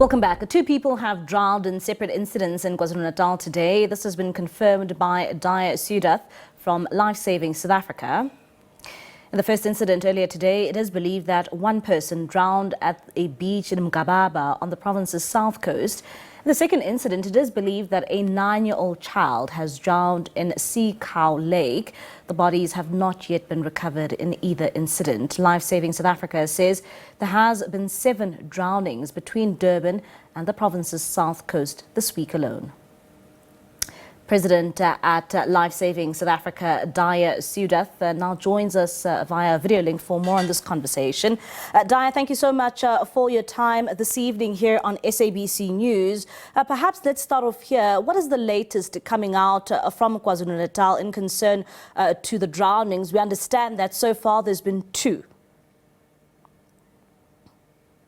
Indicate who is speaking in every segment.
Speaker 1: Welcome back. Two people have drowned in separate incidents in KwaZulu-Natal today. This has been confirmed by Dhaya Sewduth from Lifesaving South Africa. In the first incident earlier today, it is believed that one person drowned at a beach in Mgababa on the province's south coast. In the second incident, it is believed that a 9-year-old child has drowned in Sea Cow Lake. The bodies have not yet been recovered in either incident. Lifesaving South Africa says there has been 7 drownings between Durban and the province's south coast this week alone. President at Lifesaving South Africa, Dhaya Sewduth, now joins us via video link for more on this conversation. Dhaya, thank you so much for your time this evening here on SABC News. Perhaps let's start off here. What is the latest coming out from KwaZulu-Natal in concern to the drownings? We understand that so far there's been 2.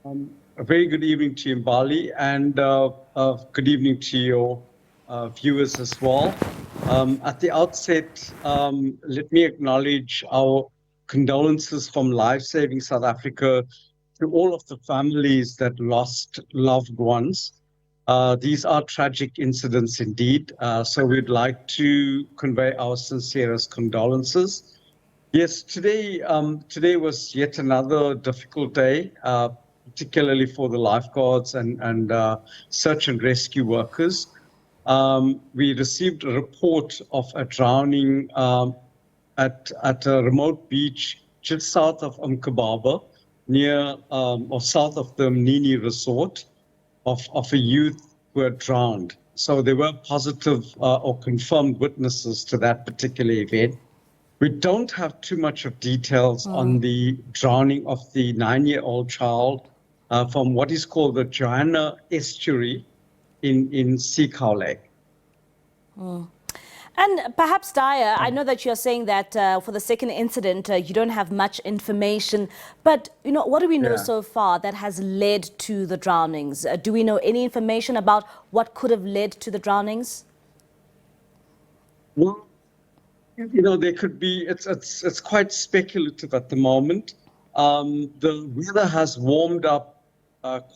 Speaker 2: A very good evening to you, Mbali, and good evening to your viewers as well. At the outset, let me acknowledge our condolences from Lifesaving South Africa to all of the families that lost loved ones. These are tragic incidents indeed, so we'd like to convey our sincerest condolences. Yes, today was yet another difficult day, particularly for the lifeguards and search and rescue workers. We received a report of a drowning at a remote beach just south of Mgababa, near or south of the Mnini Resort, of a youth who had drowned. So there were positive or confirmed witnesses to that particular event. We don't have too much of details on the drowning of the 9-year-old child from what is called the Johanna Estuary in Sea Cow Lake.
Speaker 1: And perhaps, Dhaya, I know that you're saying that for the second incident, you don't have much information, but what do we know so far that has led to the drownings? Do we know any information about what could have led to the drownings?
Speaker 2: Well, there could be, it's quite speculative at the moment. The weather has warmed up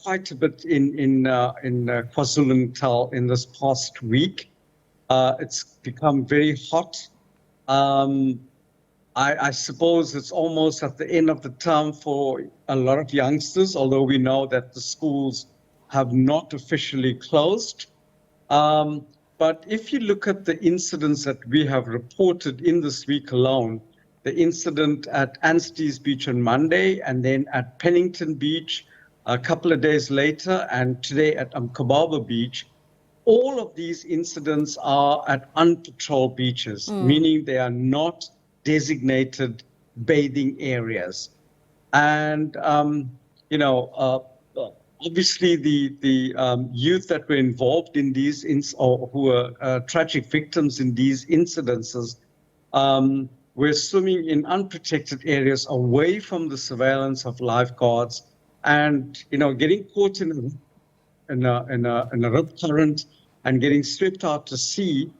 Speaker 2: quite a bit in KwaZulu-Natal in this past week. It's become very hot. I suppose it's almost at the end of the term for a lot of youngsters, although we know that the schools have not officially closed. But if you look at the incidents that we have reported in this week alone, the incident at Anstey's Beach on Monday, and then at Pennington Beach a couple of days later, and today at Mgababa Beach, all of these incidents are at unpatrolled beaches, meaning they are not designated bathing areas. And, obviously the youth that were involved in these, or who were tragic victims in these incidences, were swimming in unprotected areas away from the surveillance of lifeguards, and getting caught in a rip current and getting swept out to sea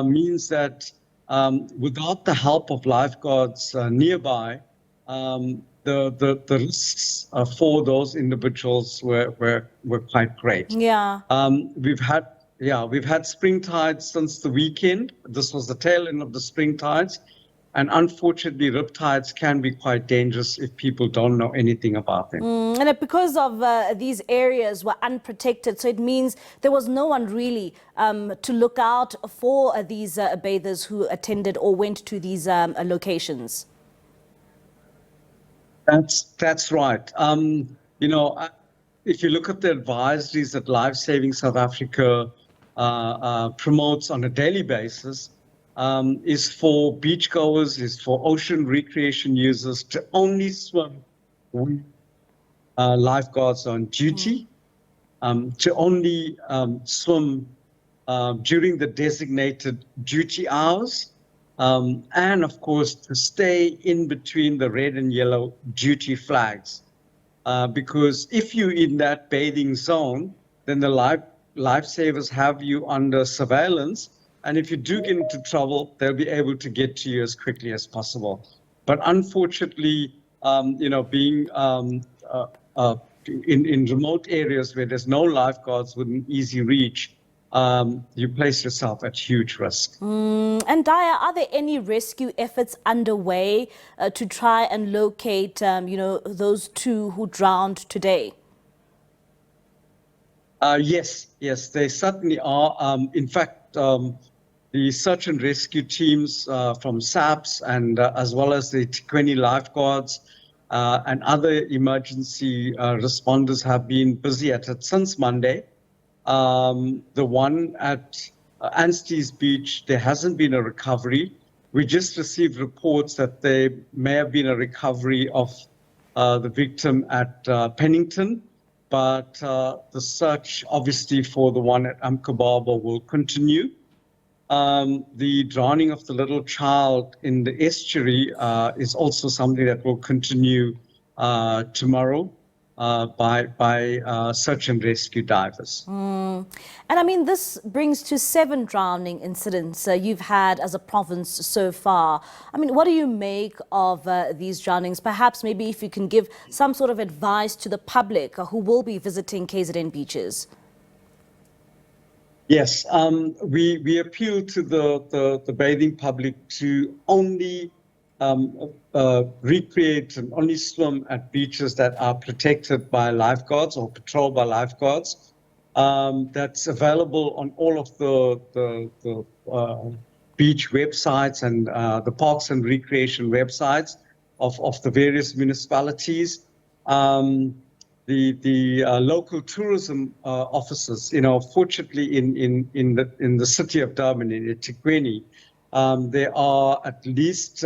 Speaker 2: means that without the help of lifeguards nearby, the risks for those individuals were quite great.
Speaker 1: Yeah.
Speaker 2: We've had spring tides since the weekend. This was the tail end of the spring tides. And unfortunately, riptides can be quite dangerous if people don't know anything about them.
Speaker 1: And because of these areas were unprotected, so it means there was no one really to look out for these bathers who attended or went to these locations.
Speaker 2: That's right. If you look at the advisories that Lifesaving South Africa promotes on a daily basis, is for beachgoers, is for ocean recreation users to only swim with lifeguards on duty, to only swim during the designated duty hours, and of course to stay in between the red and yellow duty flags. Because if you're in that bathing zone, then the lifesavers have you under surveillance. And if you do get into trouble, they'll be able to get to you as quickly as possible. But unfortunately, being in remote areas where there's no lifeguards within easy reach, you place yourself at huge risk.
Speaker 1: And Dhaya, are there any rescue efforts underway to try and locate, those two who drowned today?
Speaker 2: Yes, they certainly are. In fact, the search and rescue teams from SABC and as well as the Tikweni lifeguards and other emergency responders have been busy at it since Monday. The one at Anstey's Beach, there hasn't been a recovery. We just received reports that there may have been a recovery of the victim at Pennington, but the search obviously for the one at Amkababa will continue. The drowning of the little child in the estuary is also something that will continue tomorrow by search and rescue divers.
Speaker 1: And I mean, this brings to 7 drowning incidents you've had as a province so far. I mean, what do you make of these drownings? Perhaps maybe if you can give some sort of advice to the public who will be visiting KZN beaches.
Speaker 2: Yes, we appeal to the bathing public to only recreate and only swim at beaches that are protected by lifeguards or patrolled by lifeguards. That's available on all of the beach websites and the parks and recreation websites of the various municipalities. The local tourism officers, fortunately in the city of Durban, in Tikweni, there are at least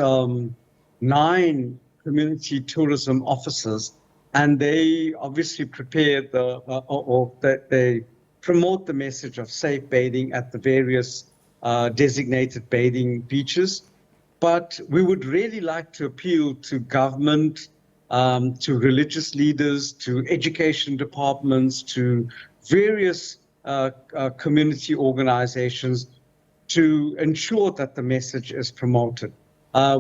Speaker 2: 9 community tourism officers, and they obviously prepare they promote the message of safe bathing at the various designated bathing beaches. But we would really like to appeal to government, to religious leaders, to education departments, to various community organizations to ensure that the message is promoted.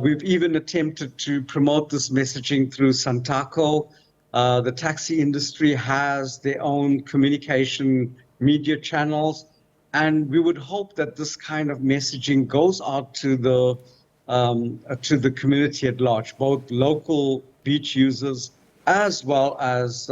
Speaker 2: We've even attempted to promote this messaging through Santaco. The taxi industry has their own communication media channels, and we would hope that this kind of messaging goes out to the community at large, both local beach users as well as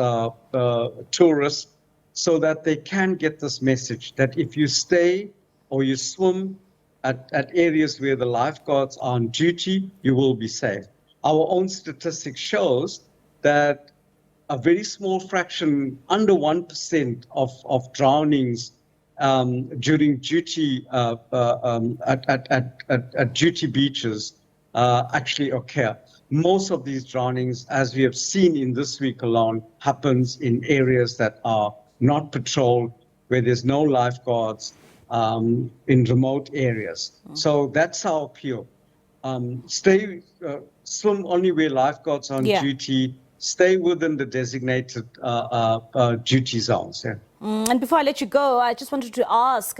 Speaker 2: tourists, so that they can get this message that if you stay or you swim at areas where the lifeguards are on duty, you will be safe. Our own statistics shows that a very small fraction, under 1% of drownings during duty at duty beaches actually occur. Most of these drownings, as we have seen in this week alone, happens in areas that are not patrolled, where there's no lifeguards, in remote areas. So that's our appeal. Swim only where lifeguards are on duty. Stay within the designated duty zones. Yeah.
Speaker 1: And before I let you go, I just wanted to ask,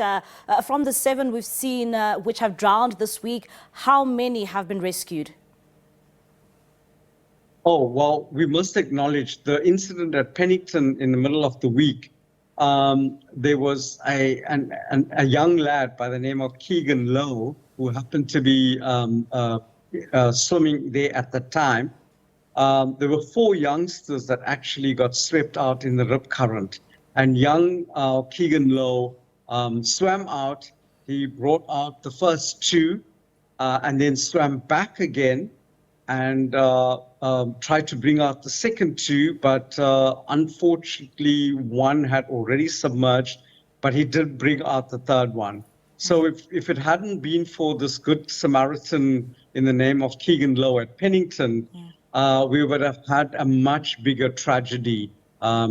Speaker 1: from the 7 we've seen which have drowned this week, how many have been rescued?
Speaker 2: Oh, well, we must acknowledge the incident at Pennington in the middle of the week. There was a young lad by the name of Keegan Lowe who happened to be swimming there at the time. There were 4 youngsters that actually got swept out in the rip current. And young Keegan Lowe swam out. He brought out the first 2 and then swam back again and tried to bring out the second 2. But unfortunately, one had already submerged, but he did bring out the third one. So if it hadn't been for this good Samaritan in the name of Keegan Lowe at Pennington, we would have had a much bigger tragedy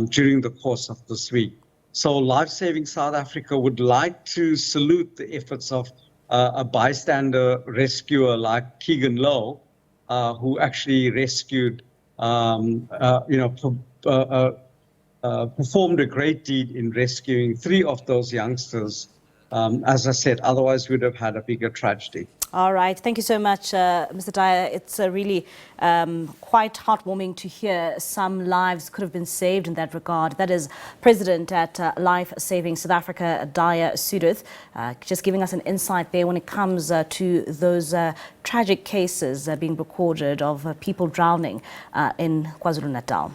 Speaker 2: during the course of this week. So Lifesaving South Africa would like to salute the efforts of a bystander rescuer like Keegan Lowe, who actually rescued, performed a great deed in rescuing 3 of those youngsters. As I said, otherwise we'd have had a bigger tragedy.
Speaker 1: All right. Thank you so much, Mr. Dhaya. It's really quite heartwarming to hear some lives could have been saved in that regard. That is President at Lifesaving South Africa, Dhaya Sewduth, just giving us an insight there when it comes to those tragic cases being recorded of people drowning in KwaZulu-Natal.